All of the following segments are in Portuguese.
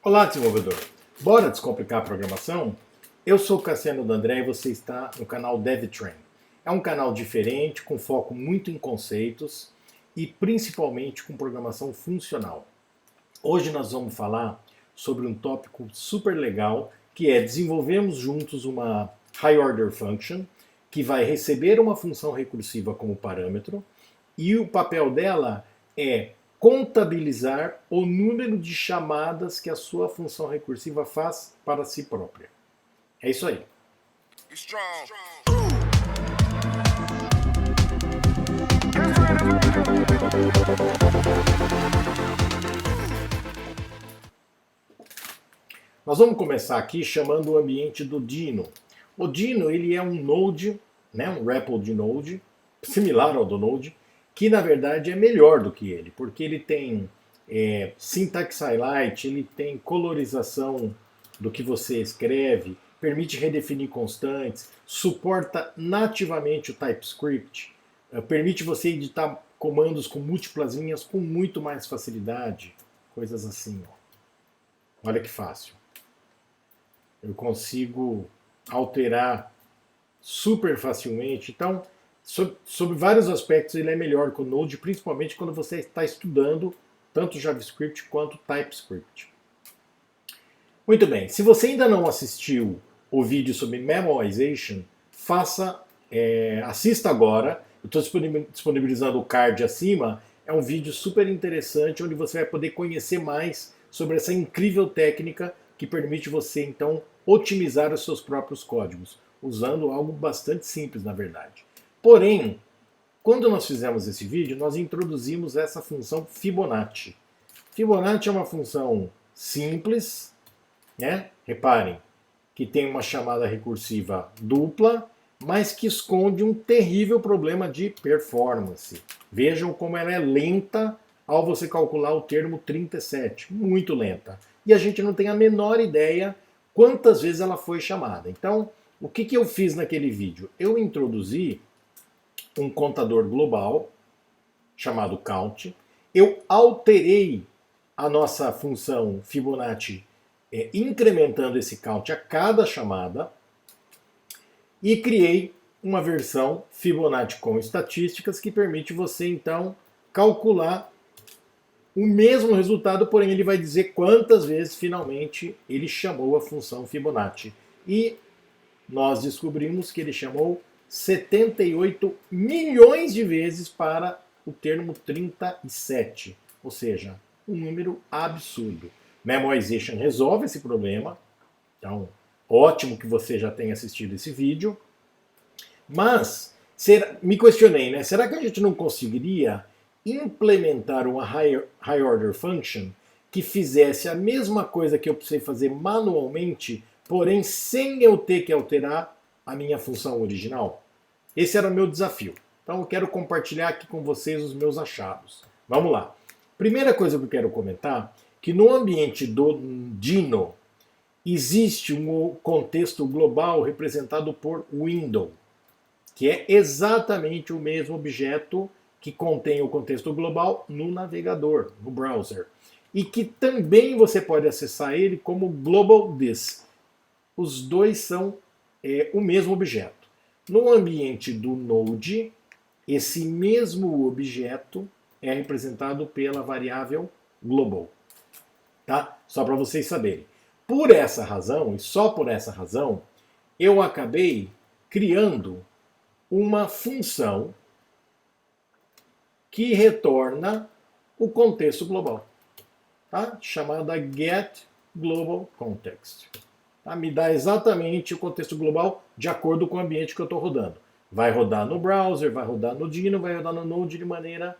Olá, desenvolvedor! Bora descomplicar a programação? Eu sou Cassiano D'André e você está no canal DevTrain. É um canal diferente, com foco muito em conceitos e principalmente com programação funcional. Hoje nós vamos falar sobre um tópico super legal, que é desenvolvermos juntos uma High Order Function que vai receber uma função recursiva como parâmetro e o papel dela é contabilizar o número de chamadas que a sua função recursiva faz para si própria. É isso aí. Nós vamos começar aqui chamando o ambiente do Dino. O Dino ele é um Node, né, um REPL de Node, similar ao do Node, que na verdade é melhor do que ele, porque ele tem syntax highlight, ele tem colorização do que você escreve, permite redefinir constantes, suporta nativamente o TypeScript, permite você editar comandos com múltiplas linhas com muito mais facilidade, coisas assim. Ó. Olha que fácil. Eu consigo alterar super facilmente. Então, sobre vários aspectos, ele é melhor que o Node, principalmente quando você está estudando tanto JavaScript quanto TypeScript. Muito bem, se você ainda não assistiu o vídeo sobre Memoization, assista agora. Eu estou disponibilizando o card acima. É um vídeo super interessante, onde você vai poder conhecer mais sobre essa incrível técnica que permite você, então, otimizar os seus próprios códigos, usando algo bastante simples, na verdade. Porém, quando nós fizemos esse vídeo, nós introduzimos essa função Fibonacci. Fibonacci é uma função simples, né? Reparem que tem uma chamada recursiva dupla, mas que esconde um terrível problema de performance. Vejam como ela é lenta ao você calcular o termo 37, muito lenta. E a gente não tem a menor ideia quantas vezes ela foi chamada. Então, o que eu fiz naquele vídeo? Eu introduzi um contador global chamado count. Eu alterei a nossa função Fibonacci incrementando esse count a cada chamada e criei uma versão Fibonacci com estatísticas que permite você então calcular o mesmo resultado, porém ele vai dizer quantas vezes finalmente ele chamou a função Fibonacci. E nós descobrimos que ele chamou 78 milhões de vezes para o termo 37, ou seja, um número absurdo. Memoization resolve esse problema, então ótimo que você já tenha assistido esse vídeo, mas me questionei, né? Será que a gente não conseguiria implementar uma high order function que fizesse a mesma coisa que eu precisei fazer manualmente, porém sem eu ter que alterar a minha função original? Esse era o meu desafio. Então eu quero compartilhar aqui com vocês os meus achados. Vamos lá. Primeira coisa que eu quero comentar, que no ambiente do Dino existe um contexto global representado por window, que é exatamente o mesmo objeto que contém o contexto global no navegador, no browser. E que também você pode acessar ele como global this. Os dois são o mesmo objeto. No ambiente do Node, esse mesmo objeto é representado pela variável global. Tá? Só para vocês saberem. Por essa razão, e só por essa razão, eu acabei criando uma função que retorna o contexto global, tá? Chamada getGlobalContext. Tá? Me dá exatamente o contexto global de acordo com o ambiente que eu estou rodando. Vai rodar no browser, vai rodar no Dino, vai rodar no Node de maneira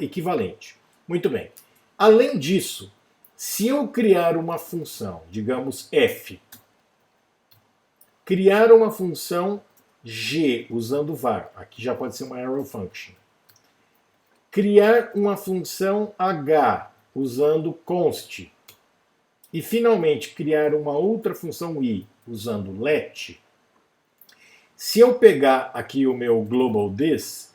equivalente. Muito bem. Além disso, se eu criar uma função, digamos f, criar uma função g usando var, aqui já pode ser uma arrow function, criar uma função h usando const, e finalmente criar uma outra função i usando let, se eu pegar aqui o meu global this,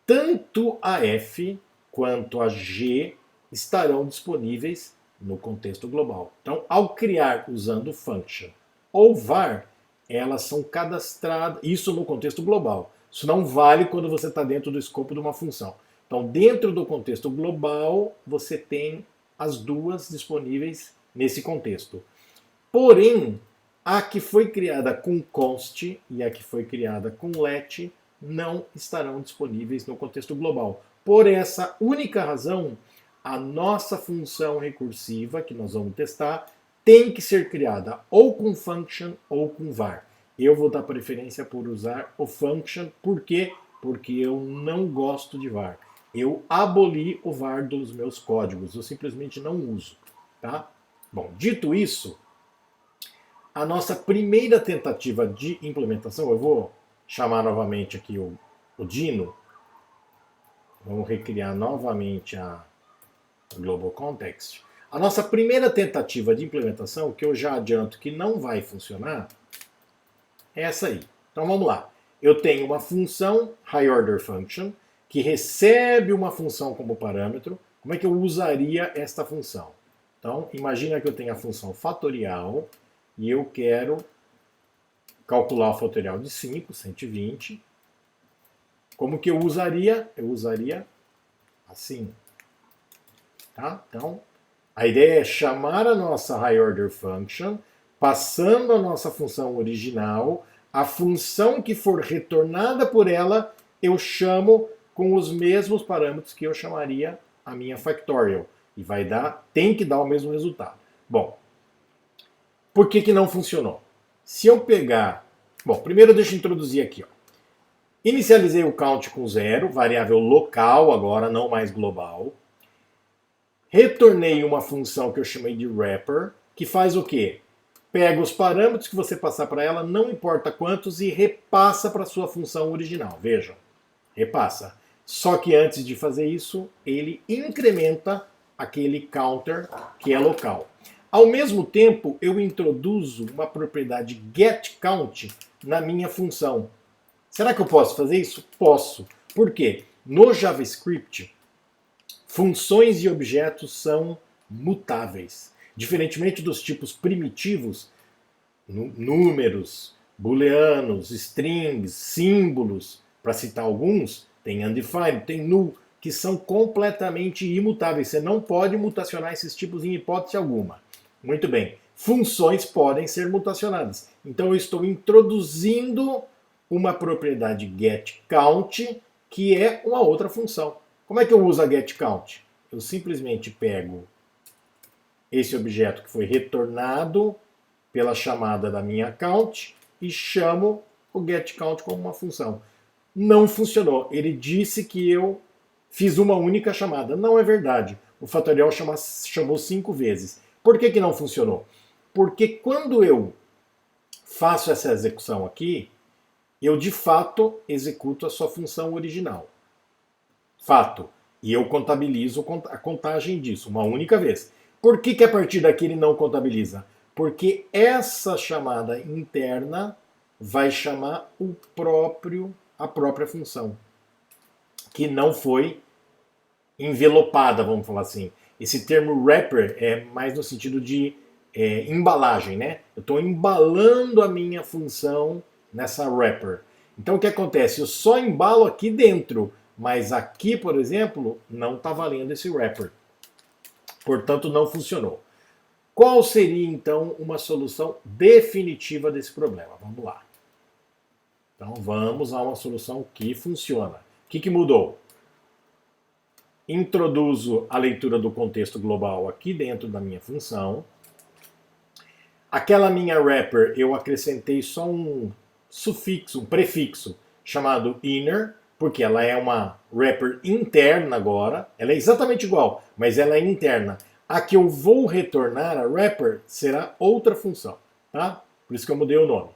tanto a f quanto a g estarão disponíveis no contexto global. Então, ao criar usando function ou var, elas são cadastradas, isso no contexto global. Isso não vale quando você está dentro do escopo de uma função. Então, dentro do contexto global, você tem as duas disponíveis nesse contexto. Porém, a que foi criada com const e a que foi criada com let não estarão disponíveis no contexto global. Por essa única razão, a nossa função recursiva, que nós vamos testar, tem que ser criada ou com function ou com var. Eu vou dar preferência por usar o function, por quê? Porque eu não gosto de var. Eu aboli o var dos meus códigos, eu simplesmente não uso. Tá? Bom, dito isso, a nossa primeira tentativa de implementação, eu vou chamar novamente aqui o Dino, vamos recriar novamente a Global Context. A nossa primeira tentativa de implementação, que eu já adianto que não vai funcionar, é essa aí. Então vamos lá. Eu tenho uma função, High Order Function, que recebe uma função como parâmetro. Como é que eu usaria esta função? Então, imagina que eu tenho a função fatorial e eu quero calcular o fatorial de 5, 120. Como que eu usaria? Eu usaria assim. Tá? Então, a ideia é chamar a nossa High Order Function, passando a nossa função original, a função que for retornada por ela, eu chamo com os mesmos parâmetros que eu chamaria a minha factorial. E tem que dar o mesmo resultado. Bom, por que não funcionou? Se eu pegar... Bom, primeiro deixa eu introduzir aqui. Ó. Inicializei o count com 0, variável local agora, não mais global. Retornei uma função que eu chamei de wrapper, que faz o quê? Pega os parâmetros que você passar para ela, não importa quantos, e repassa para a sua função original. Vejam, repassa. Só que antes de fazer isso, ele incrementa aquele counter que é local. Ao mesmo tempo, eu introduzo uma propriedade getCount na minha função. Será que eu posso fazer isso? Posso. Por quê? No JavaScript, funções e objetos são mutáveis. Diferentemente dos tipos primitivos, números, booleanos, strings, símbolos, para citar alguns, tem undefined, tem null, que são completamente imutáveis. Você não pode mutacionar esses tipos em hipótese alguma. Muito bem. Funções podem ser mutacionadas. Então eu estou introduzindo uma propriedade getCount, que é uma outra função. Como é que eu uso a getCount? Eu simplesmente pego esse objeto que foi retornado pela chamada da minha count e chamo o getCount como uma função. Não funcionou. Ele disse que eu fiz uma única chamada. Não é verdade. O fatorial chamou 5 vezes. Por que não funcionou? Porque quando eu faço essa execução aqui, eu de fato executo a sua função original. Fato. E eu contabilizo a contagem disso uma única vez. Por que a partir daqui ele não contabiliza? Porque essa chamada interna vai chamar a própria função, que não foi envelopada, vamos falar assim. Esse termo wrapper é mais no sentido de embalagem, né? Eu estou embalando a minha função nessa wrapper. Então o que acontece? Eu só embalo aqui dentro, mas aqui, por exemplo, não está valendo esse wrapper. Portanto, não funcionou. Qual seria, então, uma solução definitiva desse problema? Vamos lá. Então, vamos a uma solução que funciona. O que mudou? Introduzo a leitura do contexto global aqui dentro da minha função. Aquela minha wrapper, eu acrescentei só um sufixo, um prefixo, chamado inner, porque ela é uma wrapper interna agora. Ela é exatamente igual, mas ela é interna. A que eu vou retornar, a wrapper, será outra função. Tá? Por isso que eu mudei o nome.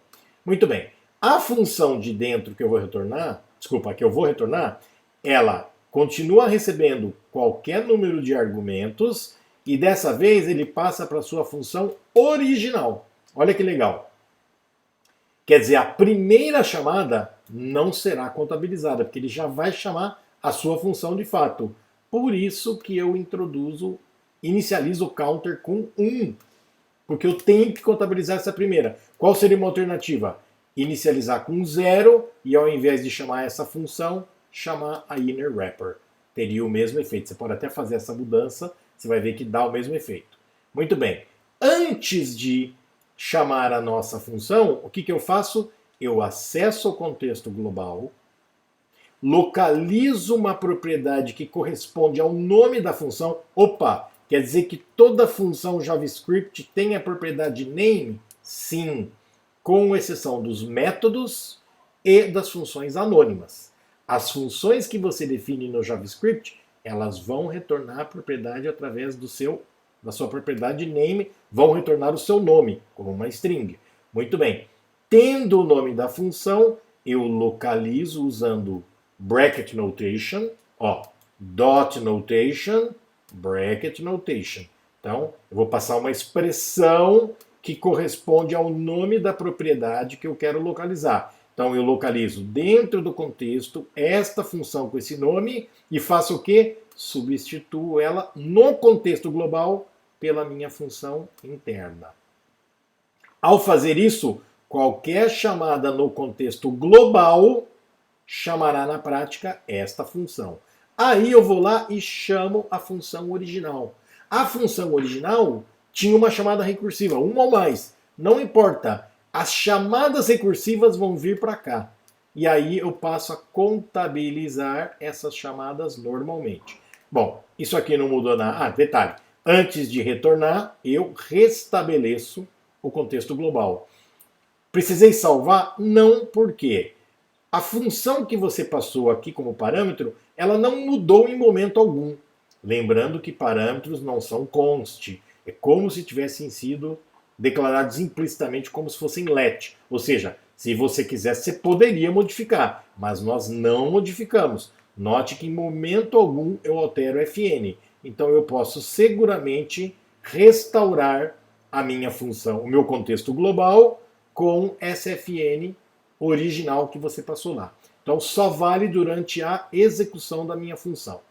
Muito bem. A função de dentro que eu vou retornar, que eu vou retornar, ela continua recebendo qualquer número de argumentos e dessa vez ele passa para a sua função original. Olha que legal. Quer dizer, a primeira chamada não será contabilizada, porque ele já vai chamar a sua função de fato. Por isso que eu introduzo inicializa o counter com 1, porque eu tenho que contabilizar essa primeira. Qual seria uma alternativa? Inicializar com 0 e ao invés de chamar essa função, chamar a inner wrapper. Teria o mesmo efeito. Você pode até fazer essa mudança, você vai ver que dá o mesmo efeito. Muito bem. Antes de chamar a nossa função, o que eu faço? Eu acesso o contexto global, localizo uma propriedade que corresponde ao nome da função. Opa, quer dizer que toda função JavaScript tem a propriedade name? Sim, com exceção dos métodos e das funções anônimas. As funções que você define no JavaScript, elas vão retornar a propriedade através da sua propriedade name, vão retornar o seu nome, como uma string. Muito bem. Tendo o nome da função, eu localizo usando bracket notation, dot notation, bracket notation. Então, eu vou passar uma expressão que corresponde ao nome da propriedade que eu quero localizar. Então, eu localizo dentro do contexto esta função com esse nome e faço o quê? Substituo ela no contexto global pela minha função interna. Ao fazer isso, qualquer chamada no contexto global chamará na prática esta função. Aí eu vou lá e chamo a função original. A função original tinha uma chamada recursiva, uma ou mais. Não importa. As chamadas recursivas vão vir para cá. E aí eu passo a contabilizar essas chamadas normalmente. Bom, isso aqui não mudou nada. Ah, detalhe. Antes de retornar, eu restabeleço o contexto global. Precisei salvar? Não, porque a função que você passou aqui como parâmetro, ela não mudou em momento algum. Lembrando que parâmetros não são const. É como se tivessem sido declarados implicitamente como se fossem let. Ou seja, se você quisesse, você poderia modificar, mas nós não modificamos. Note que em momento algum eu altero fn. Então eu posso seguramente restaurar a minha função, o meu contexto global, com SFN original que você passou lá. Então só vale durante a execução da minha função.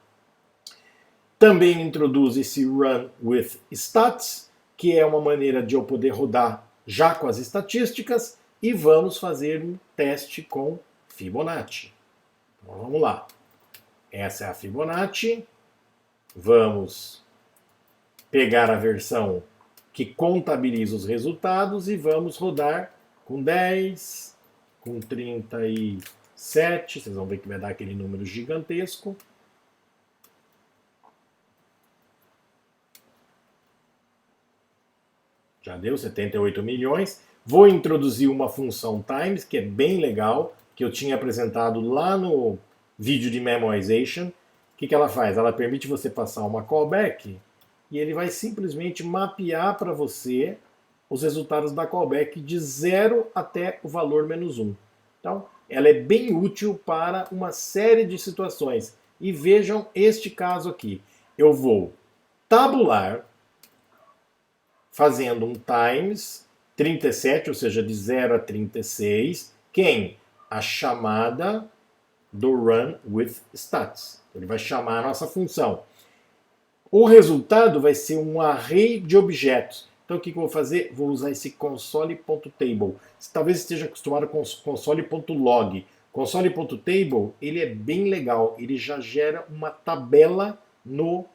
Também introduz esse run with stats, que é uma maneira de eu poder rodar já com as estatísticas, e vamos fazer um teste com Fibonacci. Então vamos lá. Essa é a Fibonacci. Vamos pegar a versão que contabiliza os resultados e vamos rodar com 10, com 37, vocês vão ver que vai dar aquele número gigantesco. Já deu 78 milhões. Vou introduzir uma função times, que é bem legal, que eu tinha apresentado lá no vídeo de memoization. O que ela faz? Ela permite você passar uma callback e ele vai simplesmente mapear para você os resultados da callback de 0 até o valor -1. Então, ela é bem útil para uma série de situações. E vejam este caso aqui. Eu vou tabular fazendo um times 37, ou seja, de 0 a 36. Quem? A chamada do run with stats. Ele vai chamar a nossa função. O resultado vai ser um array de objetos. Então o que eu vou fazer? Vou usar esse console.table. Você talvez esteja acostumado com console.log. Console.table, ele é bem legal. Ele já gera uma tabela no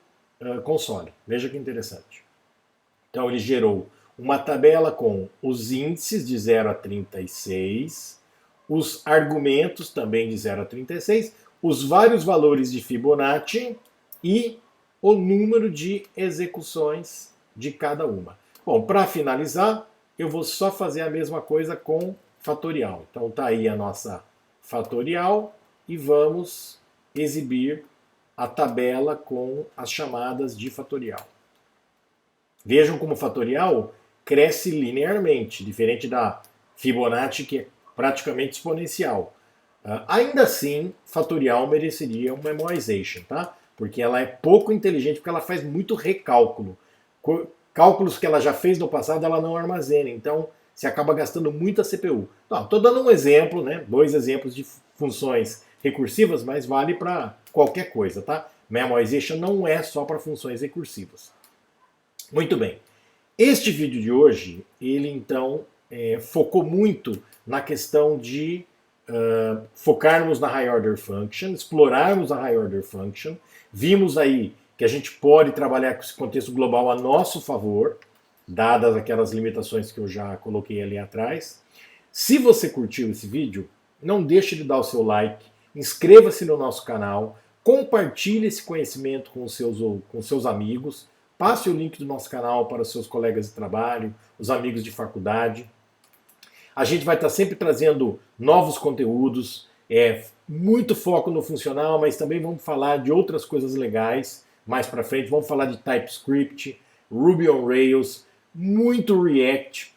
console. Veja que interessante. Então ele gerou uma tabela com os índices de 0 a 36, os argumentos também de 0 a 36, os vários valores de Fibonacci e o número de execuções de cada uma. Bom, para finalizar, eu vou só fazer a mesma coisa com fatorial. Então tá aí a nossa fatorial e vamos exibir a tabela com as chamadas de fatorial. Vejam como o fatorial cresce linearmente, diferente da Fibonacci, que é praticamente exponencial. Ainda assim, fatorial mereceria um memoization, tá? Porque ela é pouco inteligente, porque ela faz muito recálculo. Cálculos que ela já fez no passado, ela não armazena. Então, você acaba gastando muita CPU. Estou dando um exemplo, né? 2 exemplos de funções recursivas, mas vale para qualquer coisa, tá? Memoization não é só para funções recursivas. Muito bem. Este vídeo de hoje, ele então focou muito na questão de focarmos na High Order Function, explorarmos a High Order Function. Vimos aí que a gente pode trabalhar com esse contexto global a nosso favor, dadas aquelas limitações que eu já coloquei ali atrás. Se você curtiu esse vídeo, não deixe de dar o seu like, inscreva-se no nosso canal, compartilhe esse conhecimento com seus amigos, passe o link do nosso canal para os seus colegas de trabalho, os amigos de faculdade. A gente vai estar sempre trazendo novos conteúdos, muito foco no funcional, mas também vamos falar de outras coisas legais mais para frente. Vamos falar de TypeScript, Ruby on Rails, muito React,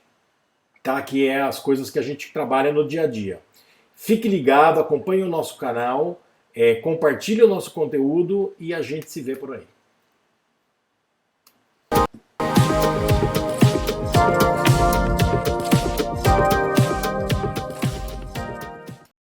tá? Que é as coisas que a gente trabalha no dia a dia. Fique ligado, acompanhe o nosso canal, compartilhe o nosso conteúdo e a gente se vê por aí.